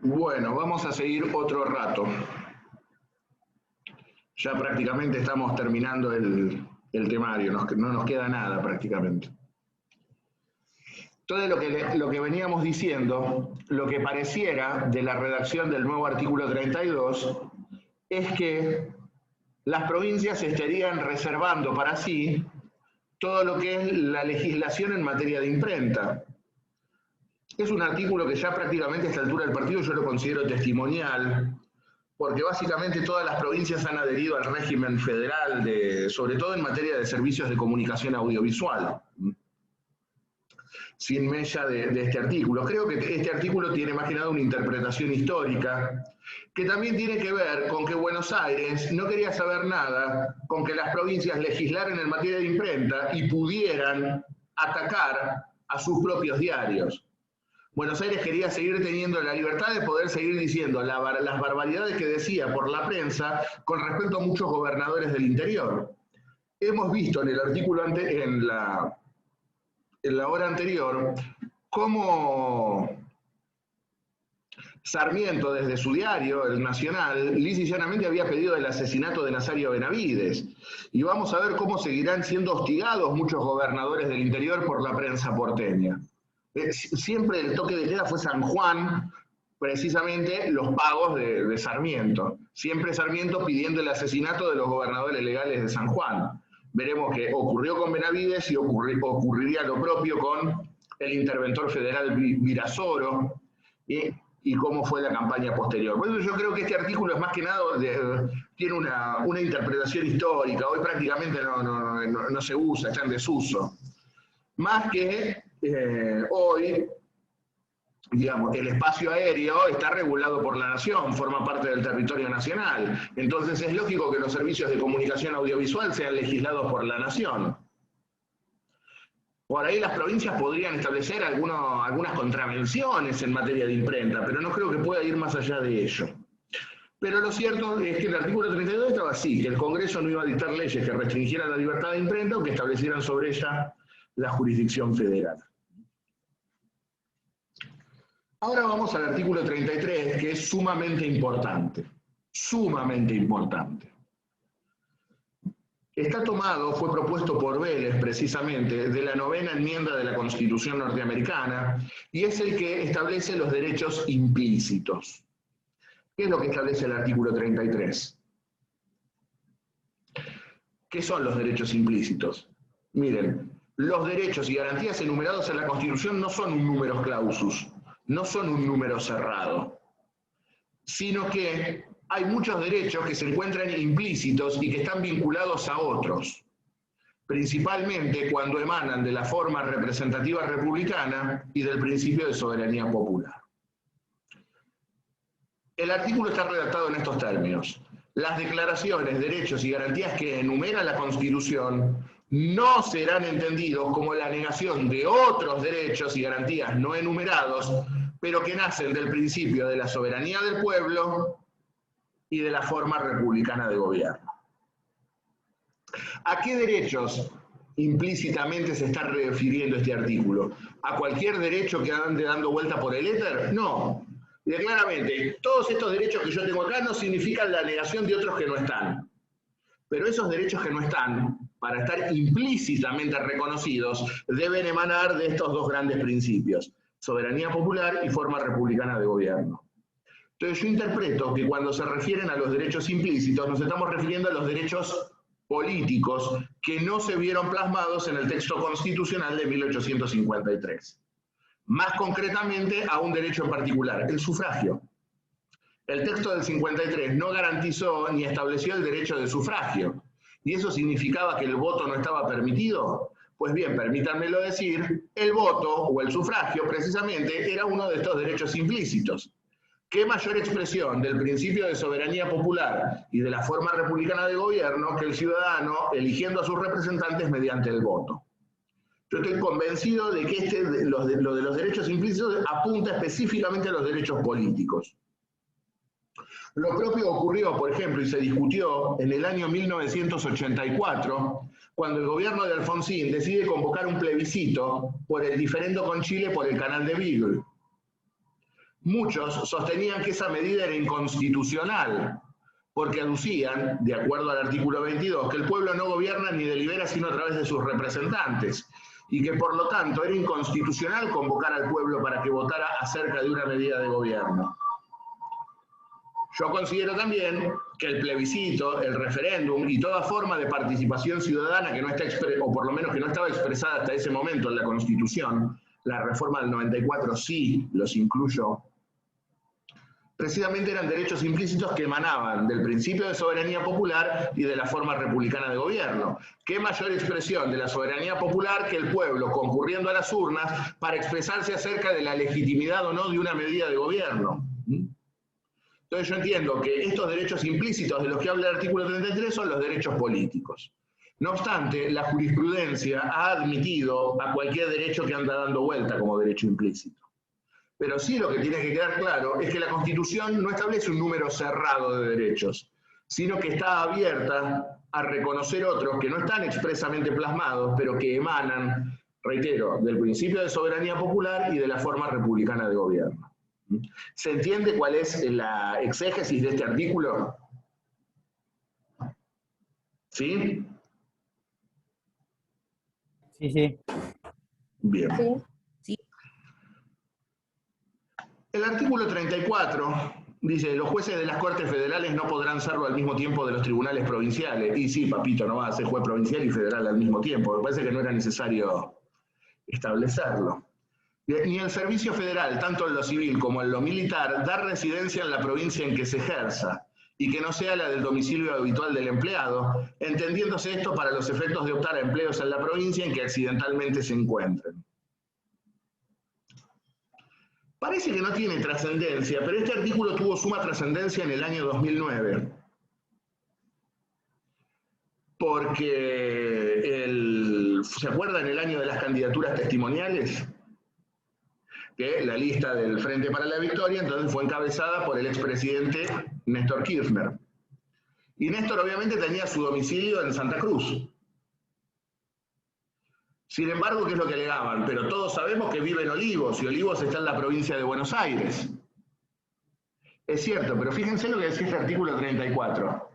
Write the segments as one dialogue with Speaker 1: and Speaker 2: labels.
Speaker 1: Bueno, vamos a seguir otro rato. Ya prácticamente estamos terminando el temario, no nos queda nada prácticamente. Todo lo que veníamos diciendo, lo que pareciera de la redacción del nuevo artículo 32, es que las provincias estarían reservando para sí todo lo que es la legislación en materia de imprenta. Es un artículo que ya prácticamente a esta altura del partido yo lo considero testimonial, porque básicamente todas las provincias han adherido al régimen federal, sobre todo en materia de servicios de comunicación audiovisual, sin mella de este artículo. Creo que este artículo tiene más que nada una interpretación histórica, que también tiene que ver con que Buenos Aires no quería saber nada con que las provincias legislaran en materia de imprenta y pudieran atacar a sus propios diarios. Buenos Aires quería seguir teniendo la libertad de poder seguir diciendo las barbaridades que decía por la prensa con respecto a muchos gobernadores del interior. Hemos visto en el artículo en la hora anterior cómo Sarmiento, desde su diario, el Nacional, lisa y llanamente había pedido el asesinato de Nazario Benavides. Y vamos a ver cómo seguirán siendo hostigados muchos gobernadores del interior por la prensa porteña. Siempre el toque de queda fue San Juan, precisamente los pagos de Sarmiento. Siempre Sarmiento pidiendo el asesinato de los gobernadores legales de San Juan. Veremos que ocurrió con Benavides y ocurriría lo propio con el interventor federal Virasoro y cómo fue la campaña posterior. Por eso yo creo que este artículo es más que nada, tiene una interpretación histórica. Hoy prácticamente no se usa, está en desuso. Más que hoy, digamos, el espacio aéreo está regulado por la nación, forma parte del territorio nacional. Entonces es lógico que los servicios de comunicación audiovisual sean legislados por la nación. Por ahí las provincias podrían establecer algunas contravenciones en materia de imprenta, pero no creo que pueda ir más allá de ello. Pero lo cierto es que el artículo 32 estaba así, que el Congreso no iba a dictar leyes que restringieran la libertad de imprenta o que establecieran sobre ella la jurisdicción federal. Ahora vamos al artículo 33, que es sumamente importante. Sumamente importante. Está tomado, fue propuesto por Vélez precisamente, de la 9ª enmienda de la Constitución norteamericana, y es el que establece los derechos implícitos. ¿Qué es lo que establece el artículo 33? ¿Qué son los derechos implícitos? Miren, los derechos y garantías enumerados en la Constitución no son un numerus clausus, no son un número cerrado, sino que hay muchos derechos que se encuentran implícitos y que están vinculados a otros, principalmente cuando emanan de la forma representativa republicana y del principio de soberanía popular. El artículo está redactado en estos términos. Las declaraciones, derechos y garantías que enumera la Constitución no serán entendidos como la negación de otros derechos y garantías no enumerados, pero que nacen del principio de la soberanía del pueblo y de la forma republicana de gobierno. ¿A qué derechos implícitamente se está refiriendo este artículo? ¿A cualquier derecho que ande dando vuelta por el éter? No. Y claramente, todos estos derechos que yo tengo acá no significan la negación de otros que no están. Pero esos derechos que no están, para estar implícitamente reconocidos, deben emanar de estos dos grandes principios: soberanía popular y forma republicana de gobierno. Entonces yo interpreto que cuando se refieren a los derechos implícitos, nos estamos refiriendo a los derechos políticos que no se vieron plasmados en el texto constitucional de 1853. Más concretamente a un derecho en particular, el sufragio. El texto del 53 no garantizó ni estableció el derecho de sufragio. ¿Y eso significaba que el voto no estaba permitido? Pues bien, permítanmelo decir, el voto o el sufragio precisamente era uno de estos derechos implícitos. ¿Qué mayor expresión del principio de soberanía popular y de la forma republicana de gobierno que el ciudadano eligiendo a sus representantes mediante el voto? Yo estoy convencido de que lo de los derechos implícitos apunta específicamente a los derechos políticos. Lo propio ocurrió, por ejemplo, y se discutió en el año 1984, cuando el gobierno de Alfonsín decide convocar un plebiscito por el diferendo con Chile por el canal de Beagle. Muchos sostenían que esa medida era inconstitucional, porque aducían, de acuerdo al artículo 22, que el pueblo no gobierna ni delibera sino a través de sus representantes, y que por lo tanto era inconstitucional convocar al pueblo para que votara acerca de una medida de gobierno. Yo considero también que el plebiscito, el referéndum y toda forma de participación ciudadana que no está o por lo menos que no estaba expresada hasta ese momento en la Constitución, la reforma del 94 sí los incluyó, precisamente eran derechos implícitos que emanaban del principio de soberanía popular y de la forma republicana de gobierno. ¿Qué mayor expresión de la soberanía popular que el pueblo concurriendo a las urnas para expresarse acerca de la legitimidad o no de una medida de gobierno? Entonces yo entiendo que estos derechos implícitos de los que habla el artículo 33 son los derechos políticos. No obstante, la jurisprudencia ha admitido a cualquier derecho que anda dando vuelta como derecho implícito. Pero sí lo que tiene que quedar claro es que la Constitución no establece un número cerrado de derechos, sino que está abierta a reconocer otros que no están expresamente plasmados, pero que emanan, reitero, del principio de soberanía popular y de la forma republicana de gobierno. ¿Se entiende cuál es la exégesis de este artículo? ¿Sí?
Speaker 2: Sí, sí.
Speaker 1: Bien.
Speaker 3: Sí.
Speaker 1: El artículo 34 dice, los jueces de las Cortes Federales no podrán serlo al mismo tiempo de los tribunales provinciales. Y sí, papito, no va a ser juez provincial y federal al mismo tiempo. Me parece que no era necesario establecerlo. Ni el servicio federal, tanto en lo civil como en lo militar, da residencia en la provincia en que se ejerza, y que no sea la del domicilio habitual del empleado, entendiéndose esto para los efectos de optar a empleos en la provincia en que accidentalmente se encuentren. Parece que no tiene trascendencia, pero este artículo tuvo suma trascendencia en el año 2009. Porque, ¿se acuerdan el año de las candidaturas testimoniales? Que la lista del Frente para la Victoria entonces fue encabezada por el expresidente Néstor Kirchner. Y Néstor obviamente tenía su domicilio en Santa Cruz. Sin embargo, ¿qué es lo que alegaban? Pero todos sabemos que vive en Olivos, y Olivos está en la provincia de Buenos Aires. Es cierto, pero fíjense lo que decía este artículo 34.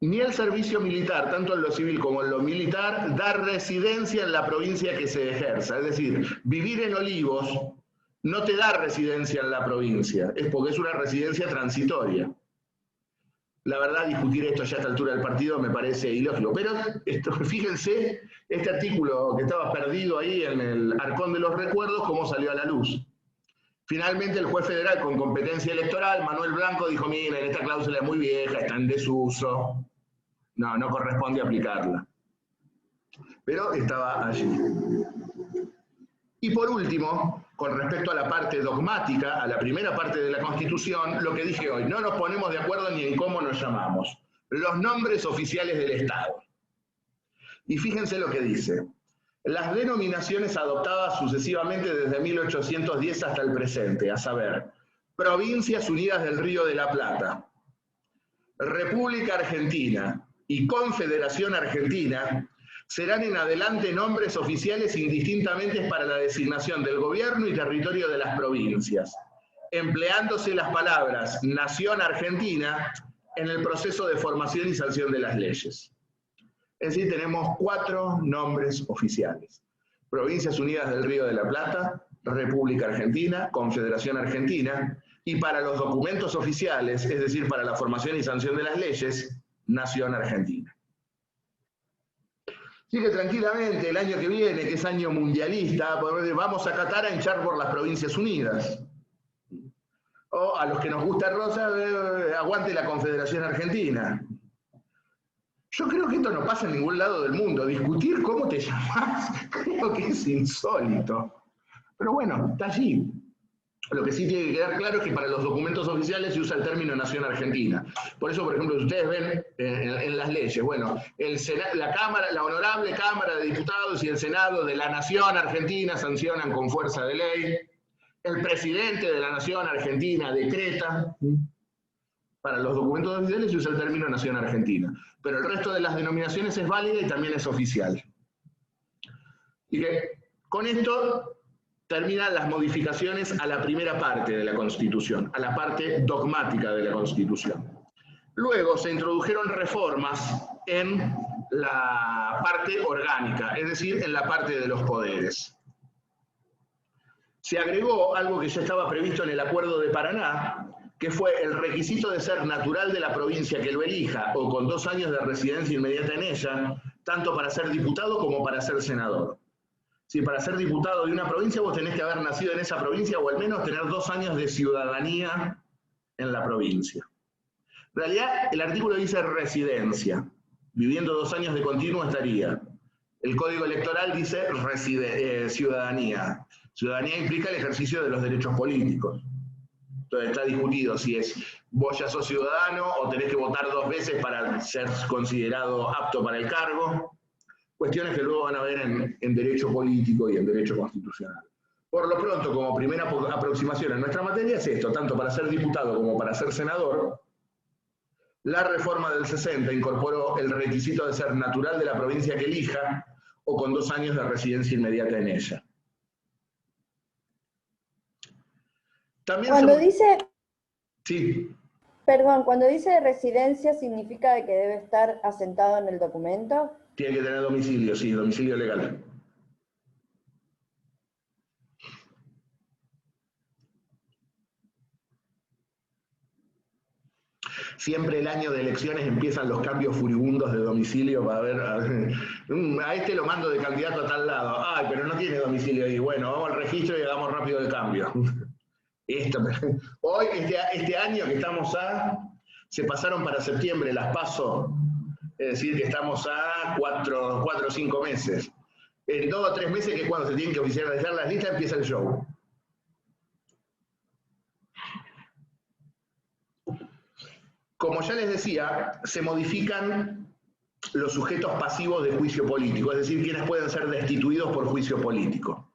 Speaker 1: Ni el servicio militar, tanto en lo civil como en lo militar, da residencia en la provincia que se ejerza. Es decir, vivir en Olivos no te da residencia en la provincia, es porque es una residencia transitoria. La verdad, discutir esto ya a esta altura del partido me parece ilógico. Pero fíjense, este artículo que estaba perdido ahí en el arcón de los recuerdos, cómo salió a la luz. Finalmente el juez federal con competencia electoral, Manuel Blanco, dijo, miren, esta cláusula es muy vieja, está en desuso, no corresponde aplicarla. Pero estaba allí. Y por último, con respecto a la parte dogmática, a la primera parte de la Constitución, lo que dije hoy, no nos ponemos de acuerdo ni en cómo nos llamamos. Los nombres oficiales del Estado. Y fíjense lo que dice. Las denominaciones adoptadas sucesivamente desde 1810 hasta el presente, a saber, Provincias Unidas del Río de la Plata, República Argentina y Confederación Argentina, serán en adelante nombres oficiales indistintamente para la designación del gobierno y territorio de las provincias, empleándose las palabras Nación Argentina en el proceso de formación y sanción de las leyes. Es decir, tenemos 4 nombres oficiales. Provincias Unidas del Río de la Plata, República Argentina, Confederación Argentina, y para los documentos oficiales, es decir, para la formación y sanción de las leyes, Nación Argentina. Así que tranquilamente, el año que viene, que es año mundialista, vamos a Qatar a hinchar por las Provincias Unidas. O a los que nos gusta Rosa, aguante la Confederación Argentina. Yo creo que esto no pasa en ningún lado del mundo. Discutir cómo te llamás, creo que es insólito. Pero bueno, está allí. Lo que sí tiene que quedar claro es que para los documentos oficiales se usa el término Nación Argentina. Por eso, por ejemplo, si ustedes ven en las leyes, bueno, la honorable Cámara de Diputados y el Senado de la Nación Argentina sancionan con fuerza de ley. El presidente de la Nación Argentina decreta. Para los documentos oficiales se usa el término Nación Argentina. Pero el resto de las denominaciones es válida y también es oficial. Y que con esto terminan las modificaciones a la primera parte de la Constitución, a la parte dogmática de la Constitución. Luego se introdujeron reformas en la parte orgánica, es decir, en la parte de los poderes. Se agregó algo que ya estaba previsto en el Acuerdo de Paraná, que fue el requisito de ser natural de la provincia que lo elija o con 2 años de residencia inmediata en ella, tanto para ser diputado como para ser senador. Si para ser diputado de una provincia vos tenés que haber nacido en esa provincia o al menos tener 2 años de ciudadanía en la provincia. En realidad, el artículo dice residencia. Viviendo 2 años de continuo estaría. El Código Electoral dice ciudadanía. Ciudadanía implica el ejercicio de los derechos políticos. Entonces está discutido si es vos ya sos ciudadano o tenés que votar 2 veces para ser considerado apto para el cargo. Cuestiones que luego van a ver en derecho político y en derecho constitucional. Por lo pronto, como primera aproximación en nuestra materia es esto, tanto para ser diputado como para ser senador. La reforma del 60 incorporó el requisito de ser natural de la provincia que elija o con 2 años de residencia inmediata en ella. También
Speaker 2: cuando dice...
Speaker 1: Sí.
Speaker 2: Perdón, cuando dice residencia, ¿significa de que debe estar asentado en el documento?
Speaker 1: Tiene que tener domicilio, sí, domicilio legal. Siempre el año de elecciones empiezan los cambios furibundos de domicilio para ver, a este lo mando de candidato a tal lado, ay, pero no tiene domicilio ahí, bueno, vamos al registro y hagamos rápido el cambio. Hoy, este año que estamos se pasaron para septiembre las PASO, es decir, que estamos a 4 o 5 meses. En 2 o 3 meses, que es cuando se tienen que oficializar las listas, empieza el show. Como ya les decía, se modifican los sujetos pasivos de juicio político, es decir, quienes pueden ser destituidos por juicio político.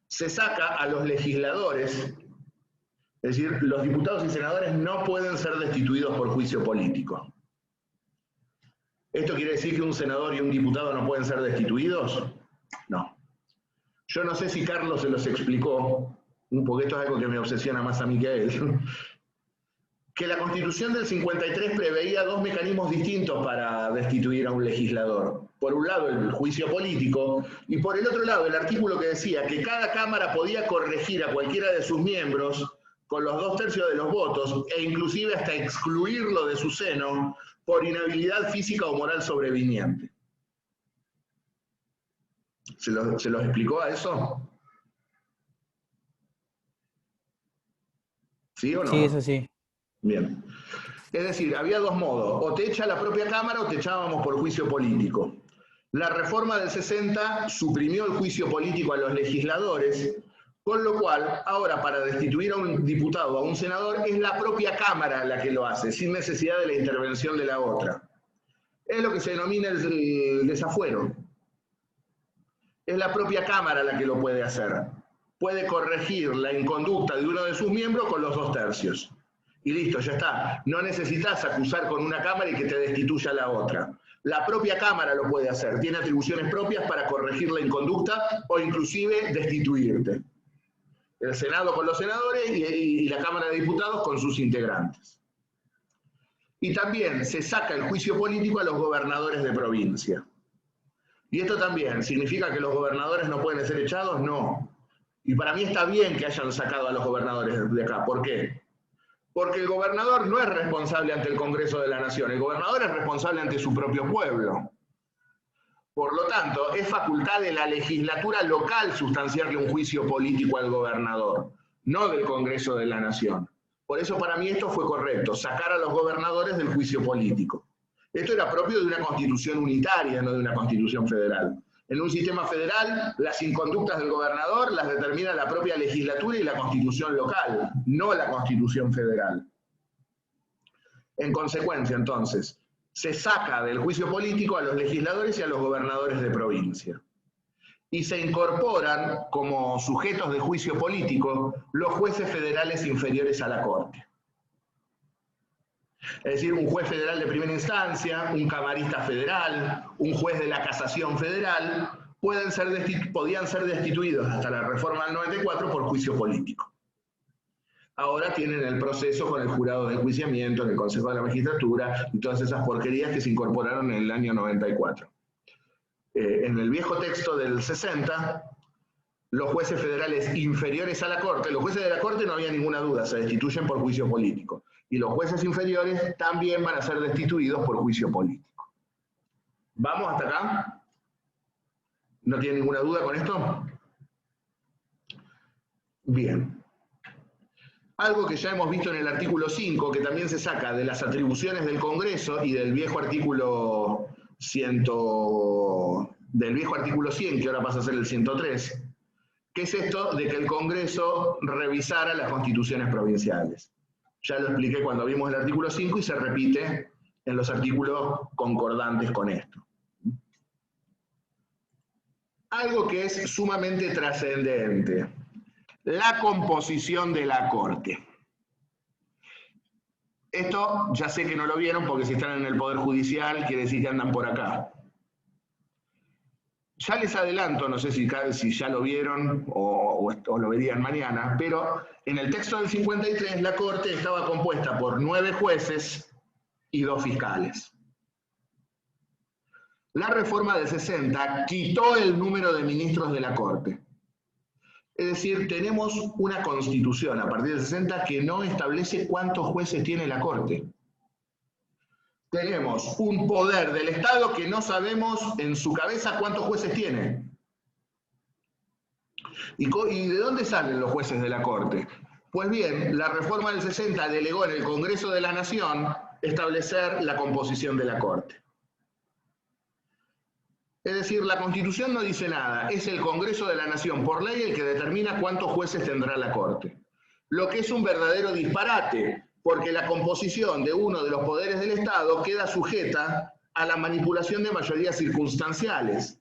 Speaker 1: Se saca a los legisladores, es decir, los diputados y senadores no pueden ser destituidos por juicio político. ¿Esto quiere decir que un senador y un diputado no pueden ser destituidos? No. Yo no sé si Carlos se los explicó, porque esto es algo que me obsesiona más a mí que a él, que la Constitución del 53 preveía 2 mecanismos distintos para destituir a un legislador. Por un lado, el juicio político, y por el otro lado, el artículo que decía que cada Cámara podía corregir a cualquiera de sus miembros con los 2/3 de los votos, e inclusive hasta excluirlo de su seno por inhabilidad física o moral sobreviniente. ¿Se los explicó a eso? ¿Sí o no?
Speaker 3: Sí, eso sí.
Speaker 1: Bien. Es decir, había 2 modos, o te echa la propia Cámara o te echábamos por juicio político. La reforma del 60 suprimió el juicio político a los legisladores, con lo cual, ahora para destituir a un diputado o a un senador, es la propia Cámara la que lo hace, sin necesidad de la intervención de la otra. Es lo que se denomina el desafuero. Es la propia Cámara la que lo puede hacer. Puede corregir la inconducta de uno de sus miembros con los 2/3. Y listo, ya está. No necesitas acusar con una Cámara y que te destituya la otra. La propia Cámara lo puede hacer. Tiene atribuciones propias para corregir la inconducta o inclusive destituirte. El Senado con los senadores y la Cámara de Diputados con sus integrantes. Y también se saca el juicio político a los gobernadores de provincia. ¿Y esto también significa que los gobernadores no pueden ser echados? No. Y para mí está bien que hayan sacado a los gobernadores de acá. ¿Por qué? Porque el gobernador no es responsable ante el Congreso de la Nación, el gobernador es responsable ante su propio pueblo. Por lo tanto, es facultad de la legislatura local sustanciarle un juicio político al gobernador, no del Congreso de la Nación. Por eso para mí esto fue correcto, sacar a los gobernadores del juicio político. Esto era propio de una constitución unitaria, no de una constitución federal. En un sistema federal, las inconductas del gobernador las determina la propia legislatura y la constitución local, no la constitución federal. En consecuencia, entonces, se saca del juicio político a los legisladores y a los gobernadores de provincia. Y se incorporan como sujetos de juicio político los jueces federales inferiores a la Corte. Es decir, un juez federal de primera instancia, un camarista federal, un juez de la casación federal podían ser destituidos hasta la reforma del 94 por juicio político. Ahora tienen el proceso con el jurado de enjuiciamiento en el Consejo de la Magistratura y todas esas porquerías que se incorporaron en el año 94. En el viejo texto del 60, los jueces federales inferiores a la Corte, los jueces de la Corte no había ninguna duda, se destituyen por juicio político. Y los jueces inferiores también van a ser destituidos por juicio político. ¿Vamos hasta acá? ¿No tiene ninguna duda con esto? Bien. Algo que ya hemos visto en el artículo 5, que también se saca de las atribuciones del Congreso y del viejo artículo 100, que ahora pasa a ser el 103, que es esto de que el Congreso revisara las constituciones provinciales. Ya lo expliqué cuando vimos el artículo 5 y se repite en los artículos concordantes con esto. Algo que es sumamente trascendente. La composición de la Corte. Esto ya sé que no lo vieron porque si están en el Poder Judicial quiere decir que andan por acá. Ya les adelanto, no sé si ya lo vieron o lo verían mañana, pero en el texto del 53 la Corte estaba compuesta por 9 jueces y 2 fiscales. La reforma del 60 quitó el número de ministros de la Corte. Es decir, tenemos una constitución a partir del 60 que no establece cuántos jueces tiene la Corte. Tenemos un poder del Estado que no sabemos en su cabeza cuántos jueces tiene. ¿Y de dónde salen los jueces de la Corte? Pues bien, la reforma del 60 delegó en el Congreso de la Nación establecer la composición de la Corte. Es decir, la Constitución no dice nada, es el Congreso de la Nación por ley el que determina cuántos jueces tendrá la Corte. Lo que es un verdadero disparate, porque la composición de uno de los poderes del Estado queda sujeta a la manipulación de mayorías circunstanciales.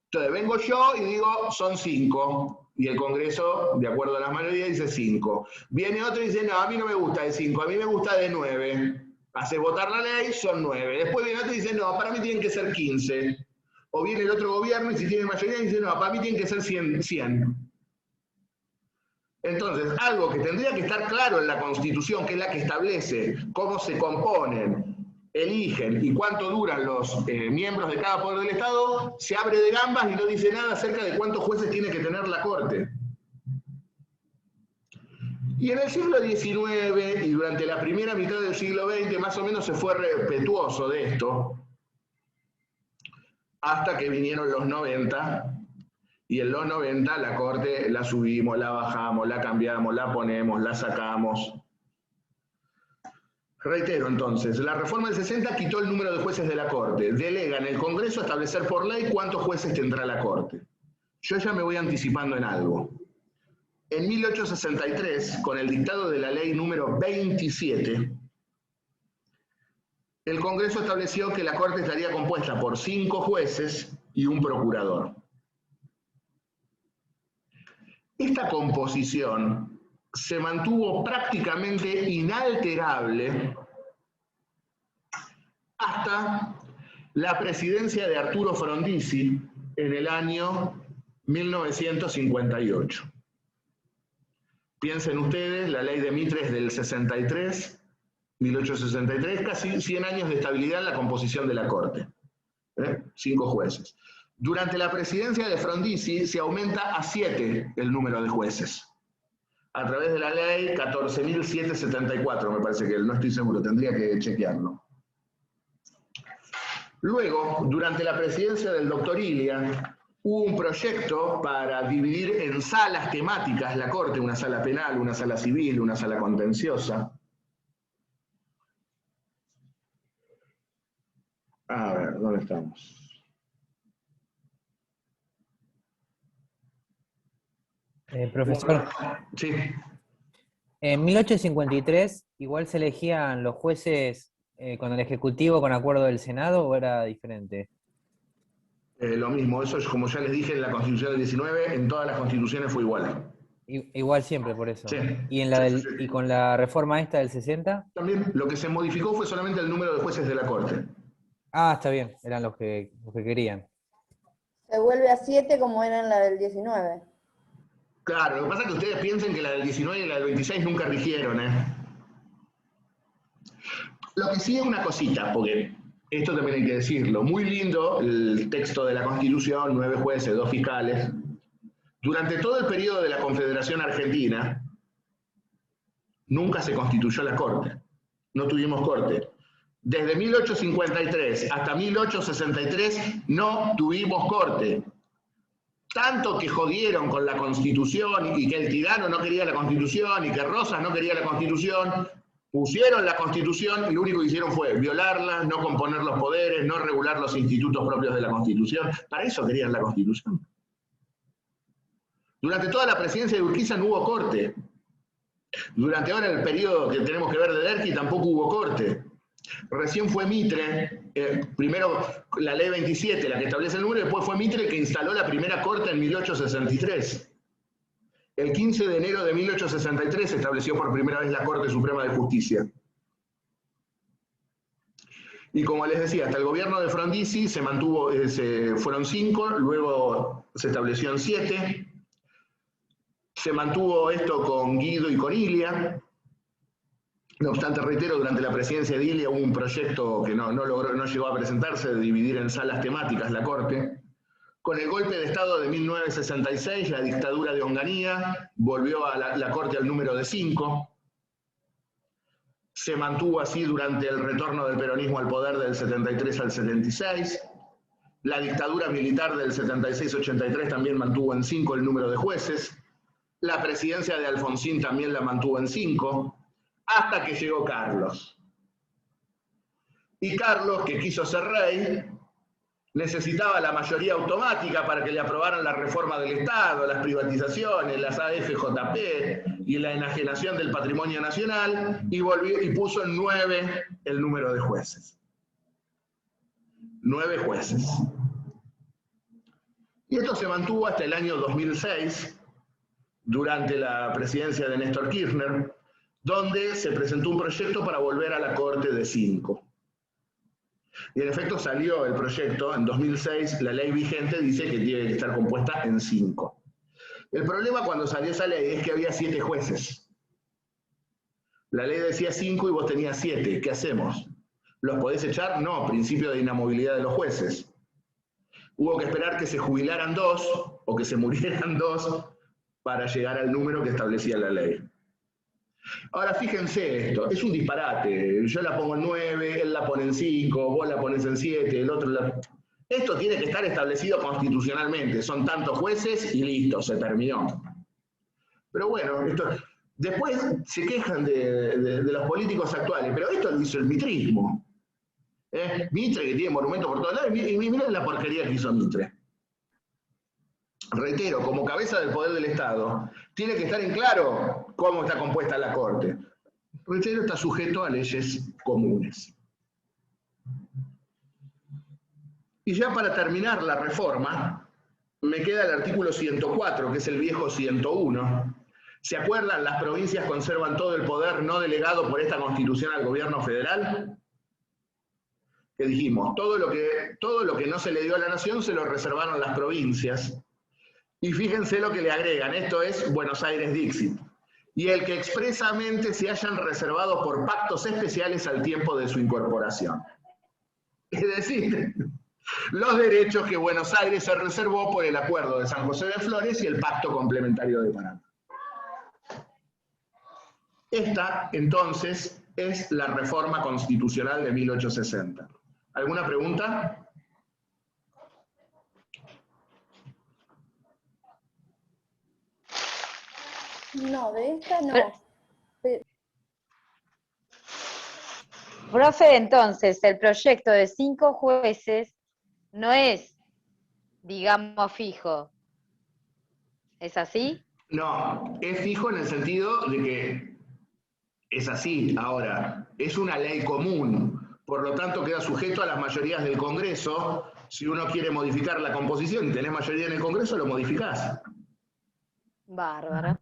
Speaker 1: Entonces vengo yo y digo, son 5, y el Congreso, de acuerdo a las mayorías, dice 5. Viene otro y dice, no, a mí no me gusta de 5, a mí me gusta de 9. Hace votar la ley, son 9. Después viene otro y dice, no, para mí tienen que ser 15. O viene el otro gobierno y si tiene mayoría dice, no, para mí tienen que ser 100. Entonces, algo que tendría que estar claro en la Constitución, que es la que establece cómo se componen, eligen y cuánto duran los miembros de cada poder del Estado, se abre de gambas y no dice nada acerca de cuántos jueces tiene que tener la Corte. Y en el siglo XIX y durante la primera mitad del siglo XX más o menos se fue respetuoso de esto, hasta que vinieron los 90, y en los 90 la Corte la subimos, la bajamos, la cambiamos, la ponemos, la sacamos. Reitero entonces, la reforma del 60 quitó el número de jueces de la Corte, delega en el Congreso establecer por ley cuántos jueces tendrá la Corte. Yo ya me voy anticipando en algo. En 1863, con el dictado de la ley número 27, el Congreso estableció que la Corte estaría compuesta por 5 jueces y un procurador. Esta composición se mantuvo prácticamente inalterable hasta la presidencia de Arturo Frondizi en el año 1958. Piensen ustedes, la ley de Mitre es del 63, 1863, casi 100 años de estabilidad en la composición de la Corte. 5 jueces. Durante la presidencia de Frondizi se aumenta a 7 el número de jueces. A través de la ley 14.774, me parece que no estoy seguro, tendría que chequearlo. Luego, durante la presidencia del doctor Ilia, hubo un proyecto para dividir en salas temáticas la Corte, una sala penal, una sala civil, una sala contenciosa. A ver, ¿dónde estamos?
Speaker 3: Profesor,
Speaker 1: Sí.
Speaker 3: en 1853 igual se elegían los jueces con el Ejecutivo con acuerdo del Senado, ¿o era diferente?
Speaker 1: Lo mismo, eso es como ya les dije en la Constitución del 19, en todas las constituciones fue igual.
Speaker 3: Igual siempre, por eso.
Speaker 1: Sí.
Speaker 3: ¿Y y con la reforma esta del 60?
Speaker 1: También lo que se modificó fue solamente el número de jueces de la Corte.
Speaker 3: Ah, está bien, eran los que querían.
Speaker 2: Se vuelve a 7 como era en la del 19.
Speaker 1: Claro, lo que pasa es que ustedes piensen que la del 19 y la del 26 nunca rigieron, ¿eh? Lo que sí es una cosita, porque esto también hay que decirlo, muy lindo el texto de la Constitución, 9 jueces, 2 fiscales. Durante todo el periodo de la Confederación Argentina, nunca se constituyó la Corte, no tuvimos Corte. Desde 1853 hasta 1863 no tuvimos Corte. Tanto que jodieron con la Constitución y que el tirano no quería la Constitución y que Rosas no quería la Constitución, pusieron la Constitución y lo único que hicieron fue violarla, no componer los poderes, no regular los institutos propios de la Constitución. Para eso querían la Constitución. Durante toda la presidencia de Urquiza no hubo corte. Durante ahora el periodo que tenemos que ver de Derqui tampoco hubo corte. Recién fue Mitre, primero la ley 27, la que establece el número, después fue Mitre el que instaló la primera corte en 1863. El 15 de enero de 1863 se estableció por primera vez la Corte Suprema de Justicia. Y como les decía, hasta el gobierno de Frondizi se mantuvo, fueron 5, luego se estableció en 7. Se mantuvo esto con Guido y con Ilia. No obstante, reitero, durante la presidencia de Ilia hubo un proyecto que no llegó a presentarse, de dividir en salas temáticas la Corte. Con el golpe de Estado de 1966, la dictadura de Onganía volvió a la Corte al número de 5. Se mantuvo así durante el retorno del peronismo al poder del 73 al 76. La dictadura militar del 76-83 también mantuvo en 5 el número de jueces. La presidencia de Alfonsín también la mantuvo en 5, hasta que llegó Carlos. Y Carlos, que quiso ser rey, necesitaba la mayoría automática para que le aprobaran la reforma del Estado, las privatizaciones, las AFJP y la enajenación del patrimonio nacional, y puso en 9 el número de jueces. 9 jueces. Y esto se mantuvo hasta el año 2006, durante la presidencia de Néstor Kirchner, donde se presentó un proyecto para volver a la Corte de 5. Y en efecto salió el proyecto, en 2006 la ley vigente dice que tiene que estar compuesta en 5. El problema cuando salió esa ley es que había 7 jueces. La ley decía 5 y vos tenías 7, ¿qué hacemos? ¿Los podés echar? No, principio de inamovilidad de los jueces. Hubo que esperar que se jubilaran 2 o que se murieran 2 para llegar al número que establecía la ley. Ahora fíjense esto, es un disparate, yo la pongo en 9, él la pone en 5, vos la pones en 7, el otro la... Esto tiene que estar establecido constitucionalmente, son tantos jueces y listo, se terminó. Pero bueno, después se quejan de los políticos actuales, pero esto lo hizo el mitrismo. Mitre, que tiene monumentos por todos lados, y miren la porquería que hizo Mitre. Reitero, como cabeza del poder del Estado, tiene que estar en claro cómo está compuesta la Corte. Reitero, está sujeto a leyes comunes. Y ya para terminar la reforma, me queda el artículo 104, que es el viejo 101. ¿Se acuerdan? Las provincias conservan todo el poder no delegado por esta Constitución al gobierno federal. Que dijimos, todo lo que no se le dio a la nación se lo reservaron las provincias. Y fíjense lo que le agregan, esto es Buenos Aires Dixit. Y el que expresamente se hayan reservado por pactos especiales al tiempo de su incorporación. Es decir, los derechos que Buenos Aires se reservó por el Acuerdo de San José de Flores y el Pacto Complementario de Paraná. Esta, entonces, es la reforma constitucional de 1860. ¿Alguna pregunta?
Speaker 2: No, de esta no.
Speaker 4: Profe, entonces, el proyecto de 5 jueces no es, digamos, fijo. ¿Es así?
Speaker 1: No, es fijo en el sentido de que es así. Ahora, es una ley común, por lo tanto queda sujeto a las mayorías del Congreso. Si uno quiere modificar la composición y tenés mayoría en el Congreso, lo modificás.
Speaker 4: Bárbaro.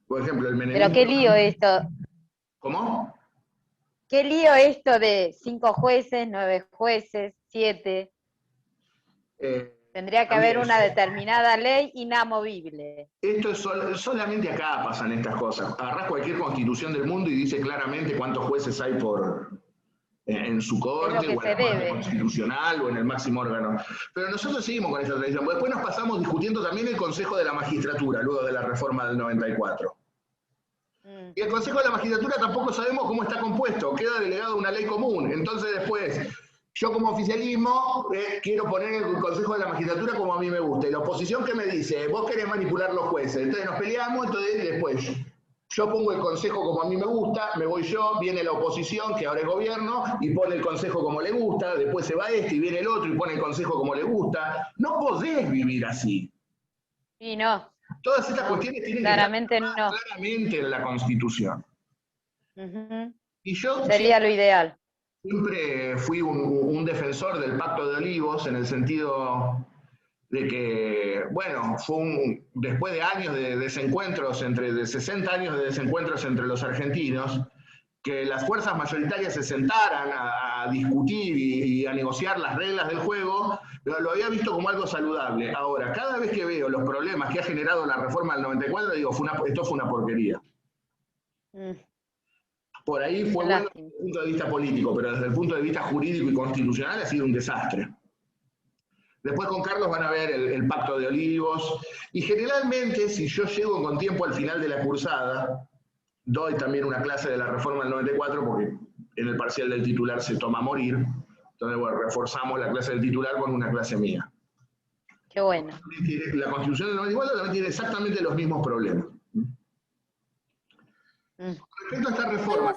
Speaker 1: Por ejemplo, el menemismo...
Speaker 4: Pero qué lío esto.
Speaker 1: ¿Cómo?
Speaker 4: Qué lío esto de 5 jueces, 9 jueces, 7. Tendría que haber una determinada ley inamovible.
Speaker 1: Esto es solamente acá pasan estas cosas. Agarrás cualquier constitución del mundo y dice claramente cuántos jueces hay en su corte, o en la Corte Constitucional, o en el máximo órgano. Pero nosotros seguimos con esta tradición. Después nos pasamos discutiendo también el Consejo de la Magistratura, luego de la reforma del 94. Y el Consejo de la Magistratura tampoco sabemos cómo está compuesto, queda delegado a una ley común. Entonces después, yo como oficialismo quiero poner el Consejo de la Magistratura como a mí me gusta. Y la oposición que me dice, vos querés manipular los jueces. Entonces nos peleamos, entonces después yo pongo el Consejo como a mí me gusta, me voy yo, viene la oposición, que ahora es gobierno, y pone el Consejo como le gusta, después se va y viene el otro y pone el Consejo como le gusta. No podés vivir así.
Speaker 4: Y no.
Speaker 1: Todas estas cuestiones tienen
Speaker 4: claramente
Speaker 1: que estar claramente en la Constitución. Y yo
Speaker 4: sería lo ideal.
Speaker 1: Siempre fui un defensor del Pacto de Olivos, en el sentido de que, bueno, después de años de desencuentros, de 60 años de desencuentros entre los argentinos, que las fuerzas mayoritarias se sentaran a discutir y a negociar las reglas del juego, lo había visto como algo saludable. Ahora, cada vez que veo los problemas que ha generado la reforma del 94, digo, esto fue una porquería. Por ahí fue bueno desde el punto de vista político, pero desde el punto de vista jurídico y constitucional ha sido un desastre. Después con Carlos van a ver el Pacto de Olivos, y generalmente, si yo llego con tiempo al final de la cursada, doy también una clase de la reforma del 94, porque en el parcial del titular se toma a morir. Entonces, bueno, reforzamos la clase del titular con una clase mía.
Speaker 4: Qué bueno.
Speaker 1: La Constitución del 94 también tiene exactamente los mismos problemas. Respecto a esta reforma...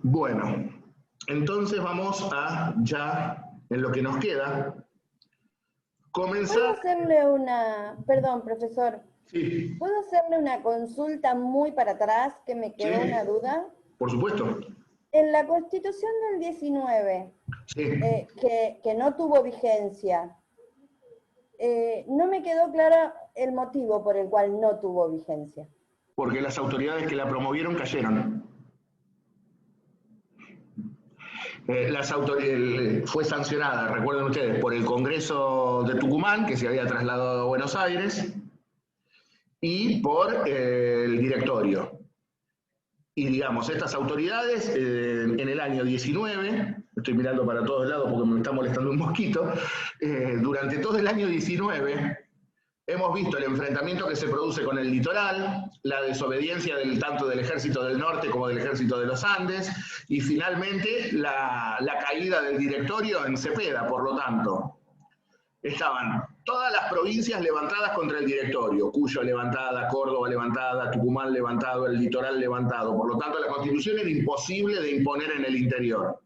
Speaker 1: Bueno, entonces vamos a, ya en lo que nos queda, comenzar...
Speaker 2: ¿Puedo hacerle una... Perdón, profesor.
Speaker 1: Sí.
Speaker 2: ¿Puedo hacerle una consulta muy para atrás, que me quedó una duda?
Speaker 1: Por supuesto.
Speaker 2: En la Constitución del 19, que no tuvo vigencia, no me quedó claro el motivo por el cual no tuvo vigencia.
Speaker 1: Porque las autoridades que la promovieron cayeron. Fue sancionada, recuerden ustedes, por el Congreso de Tucumán, que se había trasladado a Buenos Aires, y por el directorio. Y digamos, estas autoridades en el año 19, estoy mirando para todos lados porque me está molestando un mosquito, durante todo el año 19 hemos visto el enfrentamiento que se produce con el litoral, la desobediencia tanto del Ejército del Norte como del Ejército de los Andes, y finalmente la caída del directorio en Cepeda. Por lo tanto, estaban todas las provincias levantadas contra el directorio, Cuyo levantada, Córdoba levantada, Tucumán levantado, el litoral levantado. Por lo tanto, la Constitución era imposible de imponer en el interior.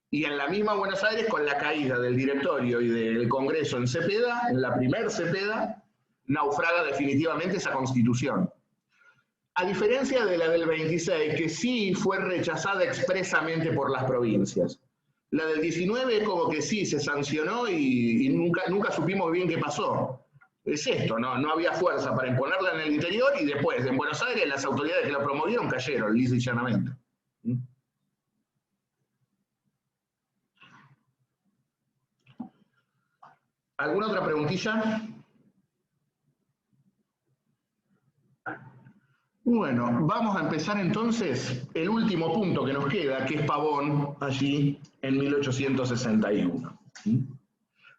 Speaker 1: Y en la misma Buenos Aires, con la caída del directorio y del Congreso en Cepeda, en la primer Cepeda, naufraga definitivamente esa Constitución. A diferencia de la del 26, que sí fue rechazada expresamente por las provincias. La del 19 es como que sí, se sancionó y nunca supimos bien qué pasó. Es esto, no había fuerza para imponerla en el interior, y después, en Buenos Aires, las autoridades que la promovieron cayeron, lisa y llanamente. ¿Alguna otra preguntilla? Bueno, vamos a empezar entonces el último punto que nos queda, que es Pavón, allí en 1861.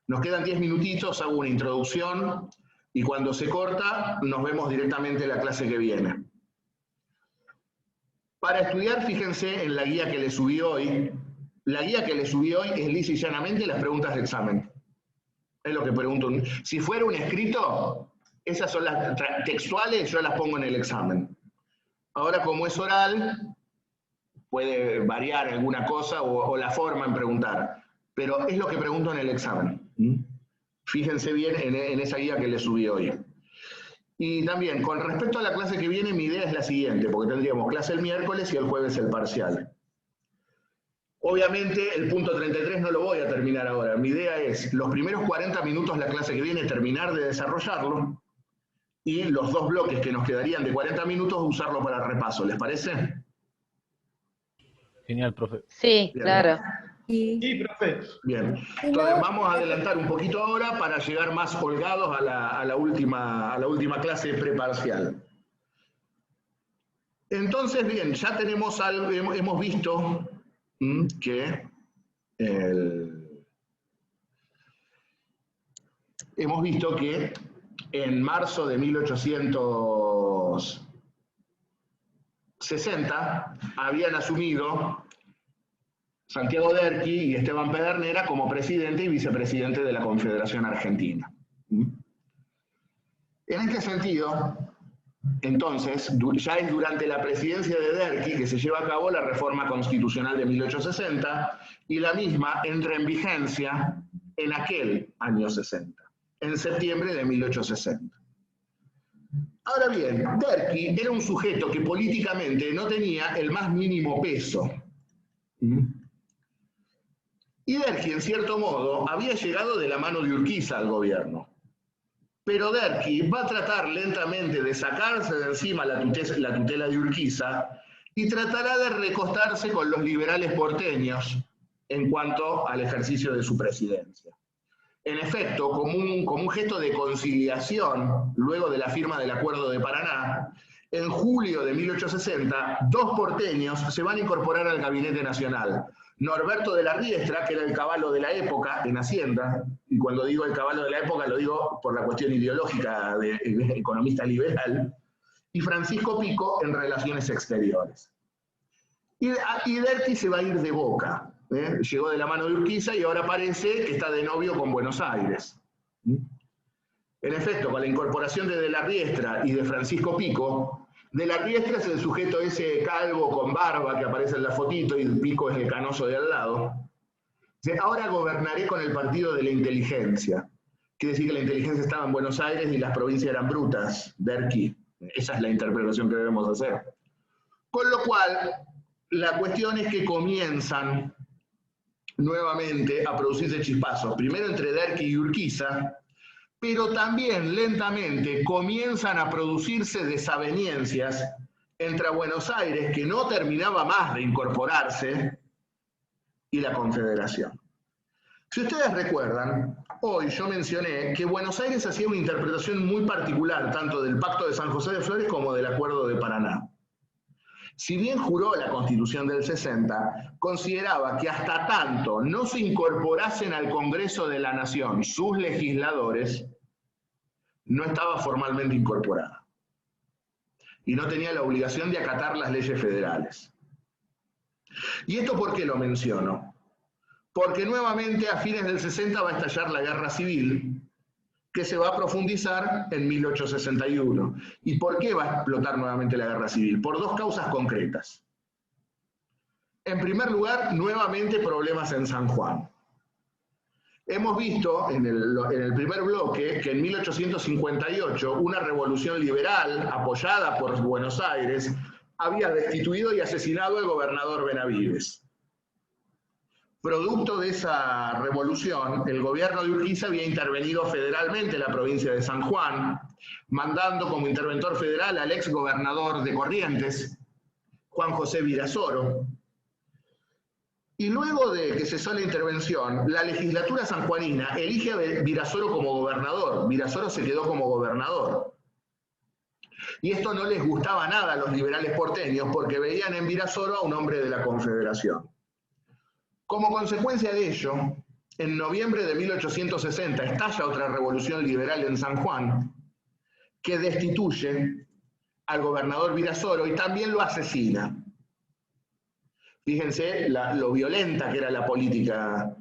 Speaker 1: Nos quedan 10 minutitos, hago una introducción, y cuando se corta, nos vemos directamente en la clase que viene. Para estudiar, fíjense en la guía que les subí hoy. La guía que les subí hoy es lisa y llanamente las preguntas de examen. Es lo que pregunto. Si fuera un escrito, esas son las textuales, yo las pongo en el examen. Ahora, como es oral, puede variar alguna cosa o la forma en preguntar, pero es lo que pregunto en el examen. Fíjense bien en esa guía que les subí hoy. Y también, con respecto a la clase que viene, mi idea es la siguiente, porque tendríamos clase el miércoles y el jueves el parcial. Obviamente, el punto 33 no lo voy a terminar ahora. Mi idea es, los primeros 40 minutos de la clase que viene, terminar de desarrollarlo, y los 2 bloques que nos quedarían de 40 minutos usarlo para el repaso. ¿Les parece?
Speaker 3: Genial, profe.
Speaker 4: Sí,
Speaker 1: Bien.
Speaker 4: claro.
Speaker 5: Sí, profe.
Speaker 1: Bien. Entonces vamos a adelantar un poquito ahora para llegar más holgados a la última clase preparcial. Entonces, bien, ya tenemos algo, hemos visto que en marzo de 1860 habían asumido Santiago Derqui y Esteban Pedernera como presidente y vicepresidente de la Confederación Argentina. En este sentido, entonces, ya es durante la presidencia de Derqui que se lleva a cabo la reforma constitucional de 1860 y la misma entra en vigencia en aquel año 60, en septiembre de 1860. Ahora bien, Derqui era un sujeto que políticamente no tenía el más mínimo peso. Y Derqui, en cierto modo, había llegado de la mano de Urquiza al gobierno. Pero Derqui va a tratar lentamente de sacarse de encima la tutela de Urquiza y tratará de recostarse con los liberales porteños en cuanto al ejercicio de su presidencia. En efecto, como un gesto de conciliación, luego de la firma del Acuerdo de Paraná, en julio de 1860, 2 porteños se van a incorporar al Gabinete Nacional. Norberto de la Riestra, que era el caballo de la época en Hacienda, y cuando digo el caballo de la época lo digo por la cuestión ideológica de economista liberal, y Francisco Pico en Relaciones Exteriores. Y Derqui se va a ir de Boca. Llegó de la mano de Urquiza y ahora parece que está de novio con Buenos Aires. En efecto, con la incorporación de la Riestra y de Francisco Pico, de la Riestra es el sujeto ese calvo con barba que aparece en la fotito y Pico es el canoso de al lado. Ahora gobernaré con el partido de la inteligencia. Quiere decir que la inteligencia estaba en Buenos Aires y las provincias eran brutas, Derqui. Esa es la interpretación que debemos hacer. Con lo cual, la cuestión es que comienzan nuevamente a producirse chispazos, primero entre Derqui y Urquiza, pero también lentamente comienzan a producirse desavenencias entre Buenos Aires, que no terminaba más de incorporarse, y la Confederación. Si ustedes recuerdan, hoy yo mencioné que Buenos Aires hacía una interpretación muy particular, tanto del Pacto de San José de Flores como del Acuerdo de Paraná. Si bien juró la Constitución del 60, consideraba que hasta tanto no se incorporasen al Congreso de la Nación sus legisladores, no estaba formalmente incorporada. Y no tenía la obligación de acatar las leyes federales. ¿Y esto por qué lo menciono? Porque nuevamente a fines del 60 va a estallar la guerra civil, que se va a profundizar en 1861. ¿Y por qué va a explotar nuevamente la guerra civil? Por 2 causas concretas. En primer lugar, nuevamente problemas en San Juan. Hemos visto en el primer bloque que en 1858 una revolución liberal apoyada por Buenos Aires había destituido y asesinado al gobernador Benavides. Producto de esa revolución, el gobierno de Urquiza había intervenido federalmente en la provincia de San Juan, mandando como interventor federal al ex gobernador de Corrientes, Juan José Virasoro. Y luego de que cesó la intervención, la legislatura sanjuanina elige a Virasoro como gobernador. Virasoro se quedó como gobernador. Y esto no les gustaba nada a los liberales porteños porque veían en Virasoro a un hombre de la Confederación. Como consecuencia de ello, en noviembre de 1860 estalla otra revolución liberal en San Juan que destituye al gobernador Virasoro y también lo asesina. Fíjense lo violenta que era la política.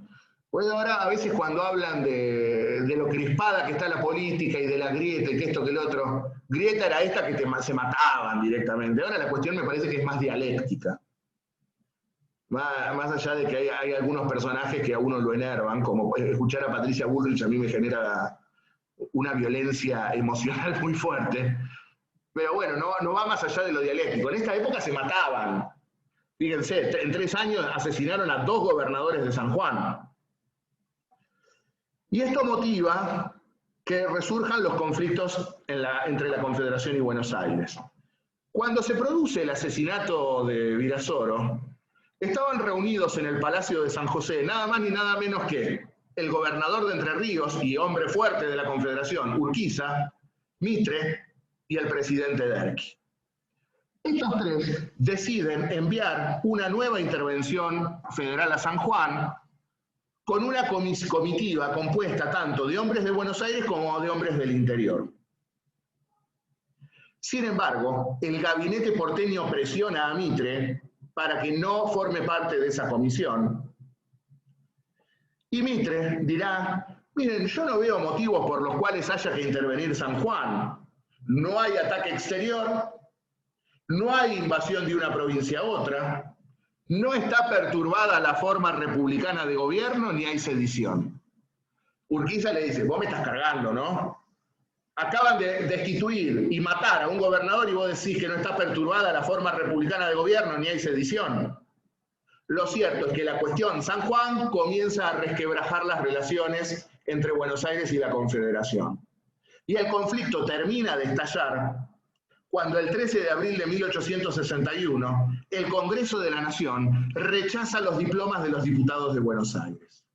Speaker 1: Pues ahora a veces cuando hablan de lo crispada que está la política y de la grieta y que esto que el otro, grieta era esta que se mataban directamente. Ahora la cuestión me parece que es más dialéctica. Más allá de que hay algunos personajes que a uno lo enervan, como escuchar a Patricia Bullrich a mí me genera una violencia emocional muy fuerte. Pero bueno, no va más allá de lo dialéctico. En esta época se mataban. Fíjense, en 3 años asesinaron a 2 gobernadores de San Juan. Y esto motiva que resurjan los conflictos entre la Confederación y Buenos Aires. Cuando se produce el asesinato de Virasoro, estaban reunidos en el Palacio de San José nada más ni nada menos que el gobernador de Entre Ríos y hombre fuerte de la Confederación, Urquiza, Mitre y el presidente Derqui. Estos tres deciden enviar una nueva intervención federal a San Juan con una comitiva compuesta tanto de hombres de Buenos Aires como de hombres del interior. Sin embargo, el gabinete porteño presiona a Mitre para que no forme parte de esa comisión. Y Mitre dirá, miren, yo no veo motivos por los cuales haya que intervenir San Juan. No hay ataque exterior, no hay invasión de una provincia a otra, no está perturbada la forma republicana de gobierno, ni hay sedición. Urquiza le dice, vos me estás cargando, ¿no? Acaban de destituir y matar a un gobernador y vos decís que no está perturbada la forma republicana de gobierno, ni hay sedición. Lo cierto es que la cuestión San Juan comienza a resquebrajar las relaciones entre Buenos Aires y la Confederación. Y el conflicto termina de estallar cuando el 13 de abril de 1861 el Congreso de la Nación rechaza los diplomas de los diputados de Buenos Aires.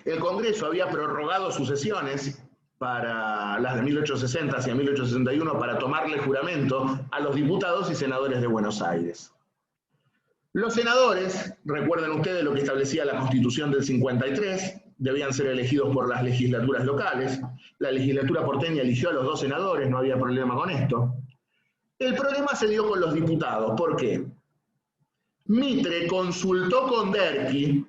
Speaker 1: El Congreso había prorrogado sus sesiones para las de 1860 hacia 1861 para tomarle juramento a los diputados y senadores de Buenos Aires. Los senadores, recuerden ustedes lo que establecía la Constitución del 53, debían ser elegidos por las legislaturas locales. La legislatura porteña eligió a los 2 senadores, no había problema con esto. El problema se dio con los diputados. ¿Por qué? Mitre consultó con Derqui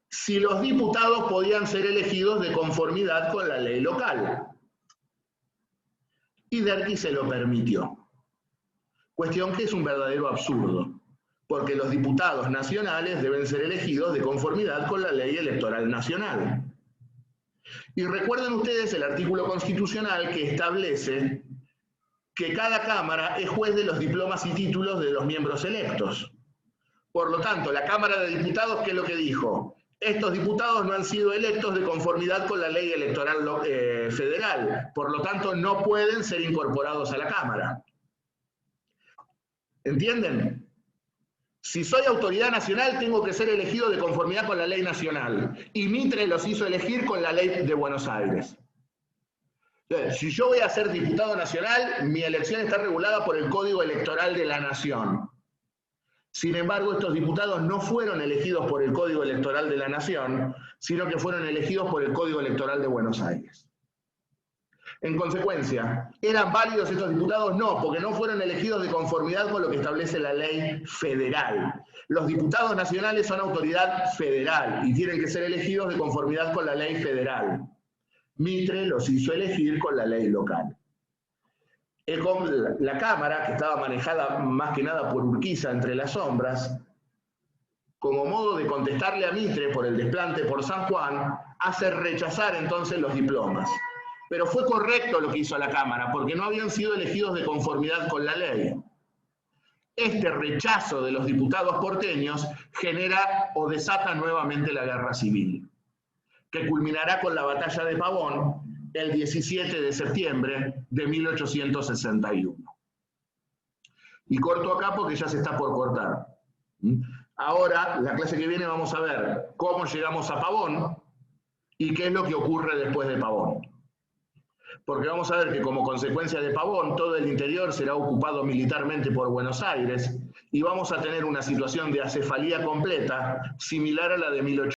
Speaker 1: si los diputados podían ser elegidos de conformidad con la ley local. Y Derqui se lo permitió. Cuestión que es un verdadero absurdo, porque los diputados nacionales deben ser elegidos de conformidad con la ley electoral nacional. Y recuerden ustedes el artículo constitucional que establece que cada Cámara es juez de los diplomas y títulos de los miembros electos. Por lo tanto, la Cámara de Diputados, ¿qué es lo que dijo? Estos diputados no han sido electos de conformidad con la ley electoral federal, por lo tanto no pueden ser incorporados a la Cámara. ¿Entienden? Si soy autoridad nacional, tengo que ser elegido de conformidad con la ley nacional. Y Mitre los hizo elegir con la ley de Buenos Aires. Entonces, si yo voy a ser diputado nacional, mi elección está regulada por el Código Electoral de la Nación. Sin embargo, estos diputados no fueron elegidos por el Código Electoral de la Nación, sino que fueron elegidos por el Código Electoral de Buenos Aires. En consecuencia, ¿eran válidos estos diputados? No, porque no fueron elegidos de conformidad con lo que establece la ley federal. Los diputados nacionales son autoridad federal y tienen que ser elegidos de conformidad con la ley federal. Mitre los hizo elegir con la ley local. La Cámara, que estaba manejada más que nada por Urquiza entre las sombras, como modo de contestarle a Mitre por el desplante por San Juan, hace rechazar entonces los diplomas. Pero fue correcto lo que hizo la Cámara, porque no habían sido elegidos de conformidad con la ley. Este rechazo de los diputados porteños genera o desata nuevamente la guerra civil, que culminará con la batalla de Pavón el 17 de septiembre de 1861. Y corto acá porque ya se está por cortar. Ahora, la clase que viene vamos a ver cómo llegamos a Pavón y qué es lo que ocurre después de Pavón. Porque vamos a ver que como consecuencia de Pavón, todo el interior será ocupado militarmente por Buenos Aires y vamos a tener una situación de acefalía completa similar a la de 1861.